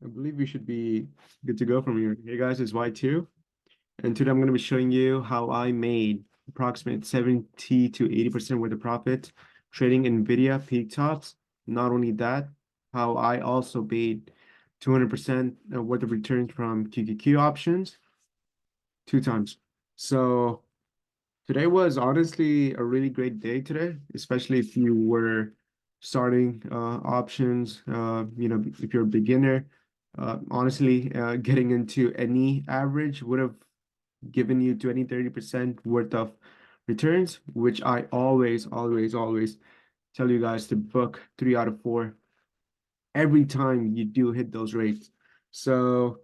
I believe we should be good to go from here. Hey guys, it's Y2, and today I'm going to be showing you how I made approximate 70 to 80% worth of profit trading NVIDIA peak tops. Not only that, how I also made 200% worth of returns from QQQ options 2 times. So today was honestly a really great day today, especially if you were starting options, if you're a beginner. Honestly, getting into any average would have given you 20, 30% worth of returns, which I always tell you guys to book 3 out of 4 every time you do hit those rates. So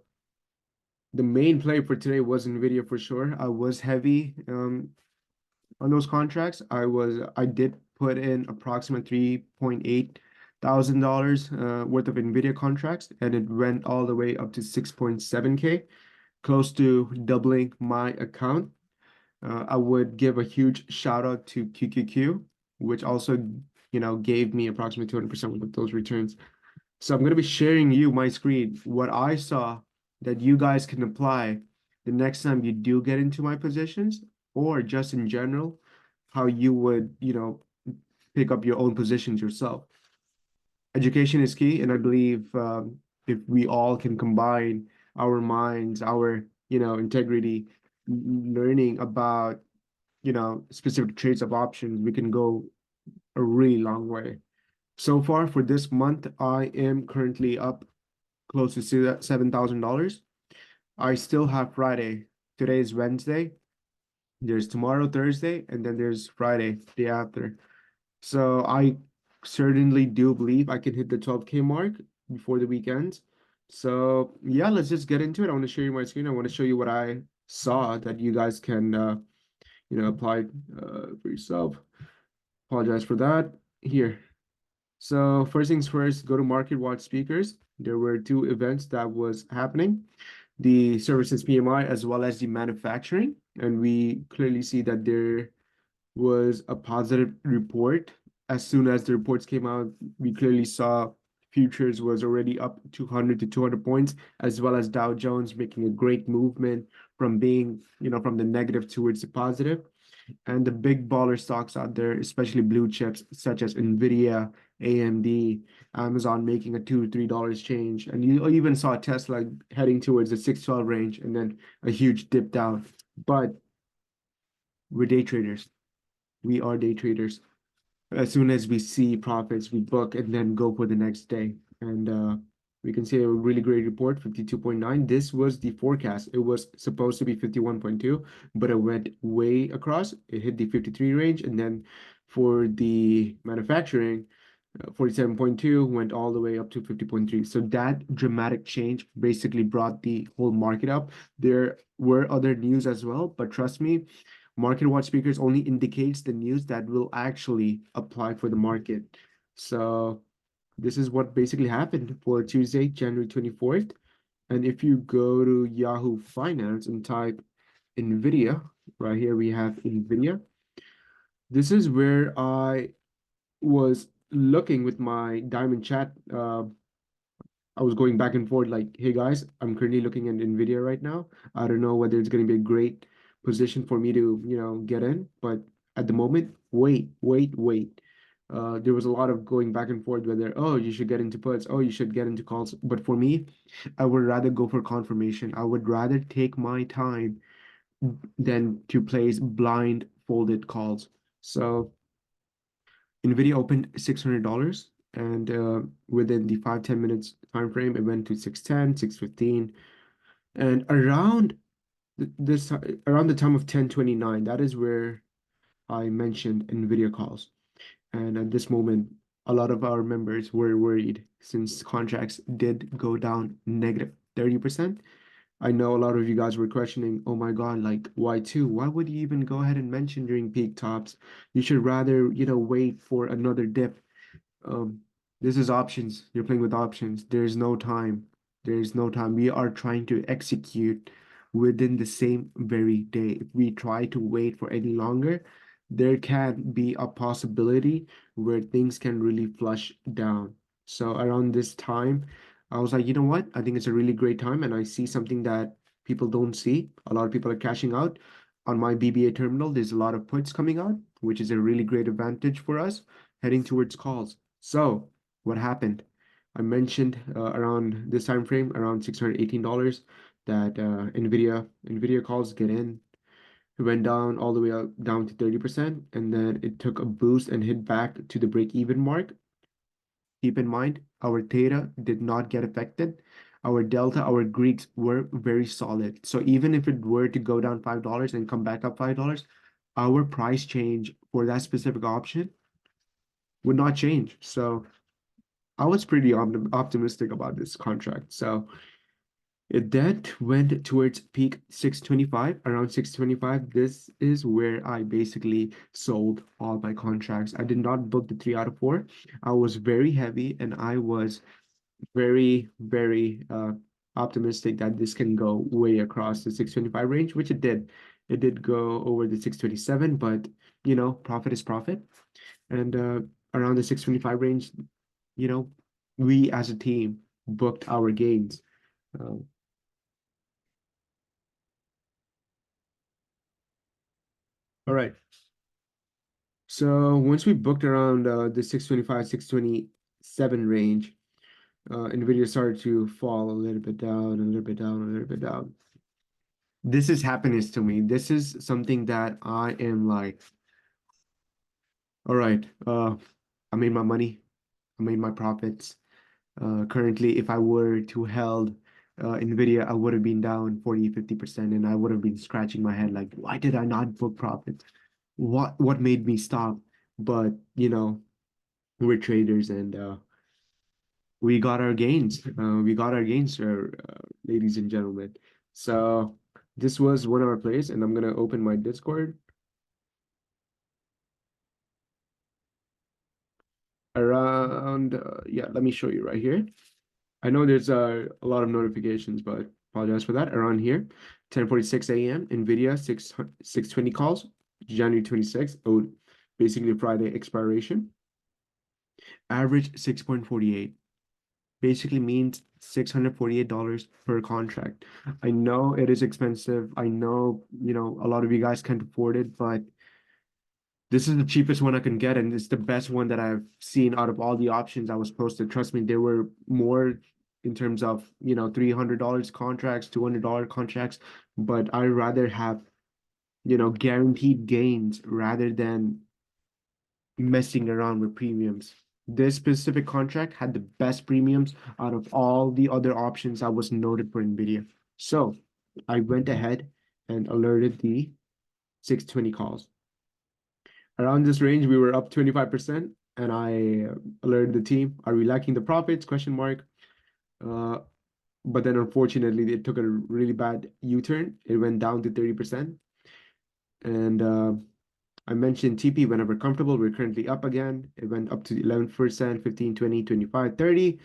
the main play for today was NVIDIA for sure. I was heavy on those contracts. I did put in approximately $3,800 worth of NVIDIA contracts, and it went all the way up to 6.7K, close to doubling my account. I would give a huge shout out to QQQ, which also, gave me approximately 200% of those returns. So I'm going to be sharing you my screen, what I saw that you guys can apply the next time you do get into my positions, or just in general, how you would, pick up your own positions yourself. Education is key, and I believe if we all can combine our minds, our, integrity, learning about, specific traits of options, we can go a really long way. So far for this month, I am currently up close to $7,000. I still have Friday. Today is Wednesday. There's tomorrow, Thursday, and then there's Friday, day after. So I certainly do believe I can hit the 12K mark before the weekend. So yeah, let's just get into it. I want to show you my screen. I want to show you what I saw that you guys can, apply for yourself. Apologize for that. Here. So first things first, go to Market Watch Speakers. There were 2 events that was happening, the services PMI as well as the manufacturing. And we clearly see that there was a positive report. As soon as the reports came out, we clearly saw futures was already up 200 to 200 points, as well as Dow Jones making a great movement from being, from the negative towards the positive. And the big baller stocks out there, especially blue chips such as NVIDIA, AMD, Amazon making a $2 to $3 change. And you even saw Tesla heading towards the 612 range and then a huge dip down. But we're day traders. We are day traders. As soon as we see profits, we book and then go for the next day. And we can see a really great report, 52.9. This was the forecast. It was supposed to be 51.2, but it went way across. It hit the 53 range. And then for the manufacturing, 47.2 went all the way up to 50.3. So that dramatic change basically brought the whole market up. There were other news as well, but trust me, Market Watch Speakers only indicates the news that will actually apply for the market. So this is what basically happened for Tuesday, January 24th. And if you go to Yahoo Finance and type NVIDIA, right here we have NVIDIA. This is where I was looking with my diamond chat. I was going back and forth like, hey guys, I'm currently looking at NVIDIA right now. I don't know whether it's going to be a great position for me to, get in, but at the moment, wait. There was a lot of going back and forth whether, oh, you should get into puts, oh, you should get into calls. But for me, I would rather go for confirmation. I would rather take my time than to place blindfolded calls. So NVIDIA opened $600, and within the 5-10 minutes time frame, it went to 610, 615, and this around the time of 10:29, that is where I mentioned NVIDIA calls. And at this moment, a lot of our members were worried since contracts did go down negative 30%. I know a lot of you guys were questioning, oh my God, like why two? Why would you even go ahead and mention during peak tops? You should rather, wait for another dip. Um, this is options. You're playing with options. There's no time. There's no time. We are trying to execute within the same very day. If we try to wait for any longer, there can be a possibility where things can really flush down. So around this time, I was like, you know what? I think it's a really great time, and I see something that people don't see. A lot of people are cashing out. On my BBA terminal, there's a lot of puts coming out, which is a really great advantage for us heading towards calls. So, what happened? I mentioned around this time frame, around $618, that NVIDIA calls get in. It went down all the way up down to 30%, and then it took a boost and hit back to the break even mark. Keep in mind, our theta did not get affected. Our delta, our Greeks were very solid. So even if it were to go down $5 and come back up $5, our price change for that specific option would not change. So I was pretty optimistic about this contract. So it then went towards peak 625, around 625. This is where I basically sold all my contracts. I did not book the 3 out of 4. I was very heavy and I was very optimistic that this can go way across the 625 range, which it did. It did go over the 627, but profit is profit. And around the 625 range, you know, we as a team booked our gains. Uh, all right. So once we booked around the 625, 627 range, NVIDIA started to fall a little bit down, a little bit down, a little bit down. This is happiness to me. This is something that I am like, all right, I made my money, I made my profits. Currently, if I were to held NVIDIA, I would have been down 40, 50%, and I would have been scratching my head like, why did I not book profits? What made me stop? But we're traders and we got our gains. We got our gains, ladies and gentlemen. So this was one of our plays, and I'm gonna open my Discord around. Yeah, let me show you right here. I know there's a lot of notifications, but apologize for that. Around here, 10:46 a.m. NVIDIA 620 calls, January 26th. Oh, basically Friday expiration. Average 6.48. Basically means $648 per contract. I know it is expensive. I know, a lot of you guys can't afford it, but this is the cheapest one I can get, and it's the best one that I've seen out of all the options I was posted. Trust me, there were more in terms of, $300 contracts, $200 contracts, but I rather have, guaranteed gains rather than messing around with premiums. This specific contract had the best premiums out of all the other options I was noted for NVIDIA. So I went ahead and alerted the 620 calls. Around this range, we were up 25%, and I alerted the team, are we lacking the profits? Question mark. Uh, but then unfortunately, it took a really bad U-turn. It went down to 30%. And I mentioned TP whenever comfortable. We're currently up again. It went up to 11%, 15, 20, 25, 30.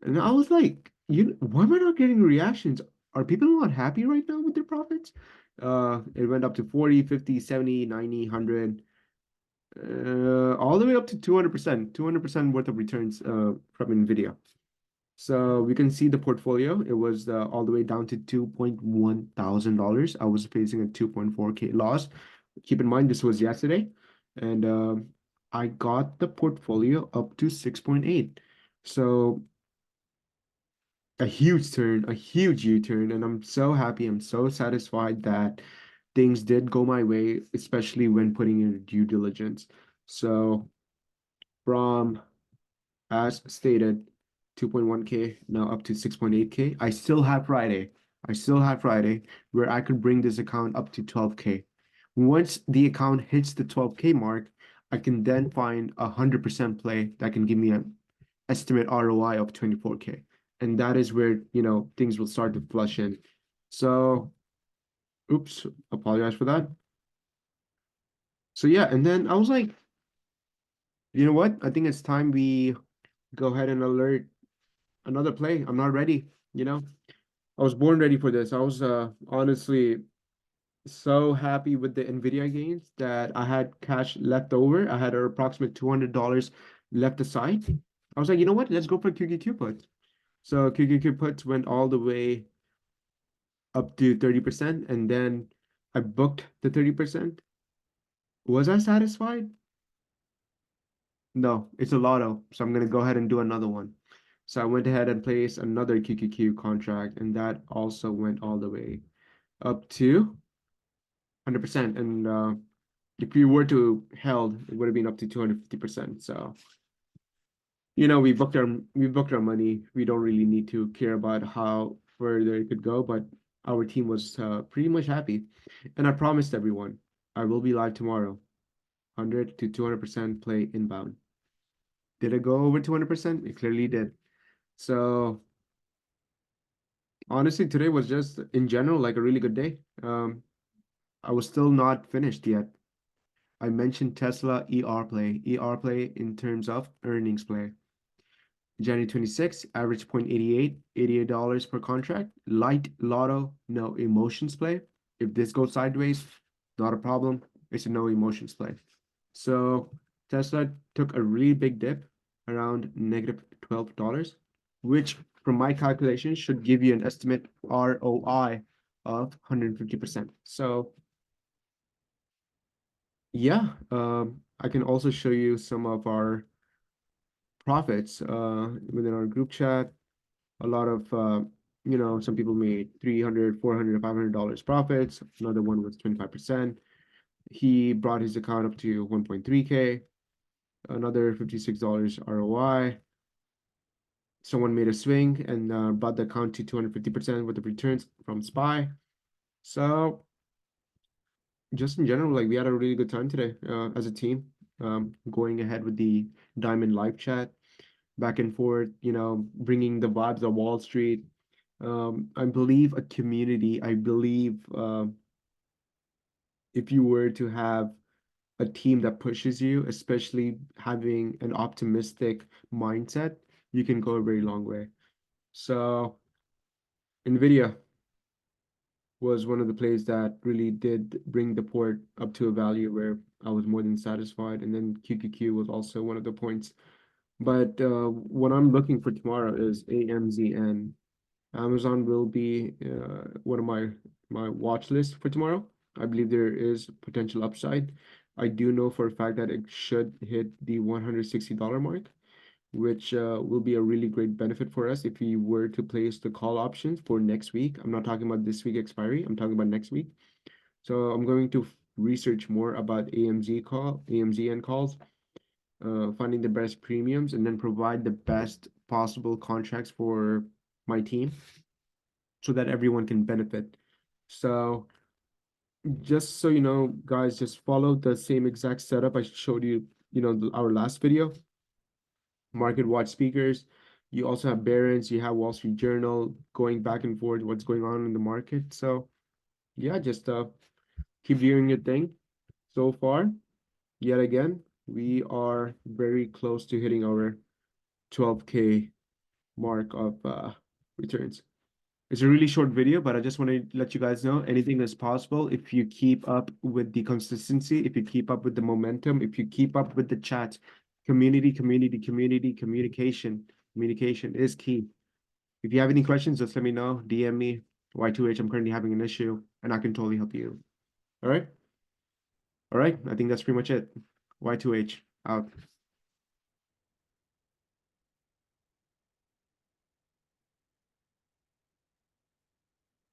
And I was like, why am I not getting reactions? Are people not happy right now with their profits? It went up to 40, 50, 70, 90, 100, all the way up to 200%, 200% worth of returns from NVIDIA. So we can see the portfolio. It was all the way down to $2.1 thousand. I was facing a 2.4K loss. Keep in mind, this was yesterday. And I got the portfolio up to 6.8. So a huge turn, a huge U-turn. And I'm so happy. I'm so satisfied that things did go my way, especially when putting in due diligence. So from, as stated, 2.1K, now up to 6.8K. I still have Friday. I still have Friday where I could bring this account up to 12K. Once the account hits the 12K mark, I can then find a 100% play that can give me an estimate ROI of 24K. And that is where, things will start to flush in. So, oops, apologize for that. So yeah, and then I was like, you know what? I think it's time we go ahead and alert another play. I'm not ready, I was born ready for this. I was honestly so happy with the NVIDIA gains that I had cash left over. I had approximate $200 left aside. I was like, you know what? Let's go for QQQ put. So QQQ puts went all the way up to 30%, and then I booked the 30%. Was I satisfied? No, it's a lotto, so I'm gonna go ahead and do another one. So I went ahead and placed another QQQ contract, and that also went all the way up to 100%. And if we were to held, it would have been up to 250%. So we booked our money. We don't really need to care about how further it could go, but our team was pretty much happy. And I promised everyone I will be live tomorrow, 100 to 200% play inbound. Did it go over 200%? It clearly did. So honestly, today was just in general like a really good day. I was still not finished yet. I mentioned Tesla ER play in terms of earnings play. January 26, average point 88, $88 per contract. Light lotto, no emotions play. If this goes sideways, not a problem. It's a no emotions play. So Tesla took a really big dip around negative $12, which from my calculations should give you an estimate ROI of 150%. So yeah, I can also show you some of our profits within our group chat. A lot of some people made 300, 400, $500 profits. Another one was 25%. He brought his account up to 1.3K, another $56 ROI. Someone made a swing and brought the account to 250% with the returns from SPY. So just in general, like we had a really good time today as a team, going ahead with the Diamond live chat, back and forth, bringing the vibes of Wall Street. I believe a community, I believe if you were to have a team that pushes you, especially having an optimistic mindset, you can go a very long way. So NVDA was one of the plays that really did bring the port up to a value where I was more than satisfied. And then QQQ was also one of the points. But what I'm looking for tomorrow is AMZN. Amazon will be one of my watch list for tomorrow. I believe there is potential upside. I do know for a fact that it should hit the $160 mark, which will be a really great benefit for us if we were to place the call options for next week. I'm not talking about this week expiry. I'm talking about next week. So I'm going to research more about AMZN calls, finding the best premiums, and then provide the best possible contracts for my team so that everyone can benefit. So just so you know, guys, just follow the same exact setup I showed you, our last video. Market watch speakers. You also have Barron's, you have Wall Street Journal going back and forth what's going on in the market. So yeah, just keep doing your thing. So far, yet again, we are very close to hitting our 12K mark of returns. It's a really short video, but I just want to let you guys know anything is possible if you keep up with the consistency, if you keep up with the momentum, if you keep up with the chat. Communication. Communication is key. If you have any questions, just let me know. DM me. Y2H, I'm currently having an issue, and I can totally help you. All right? All right, I think that's pretty much it. Y2H, out.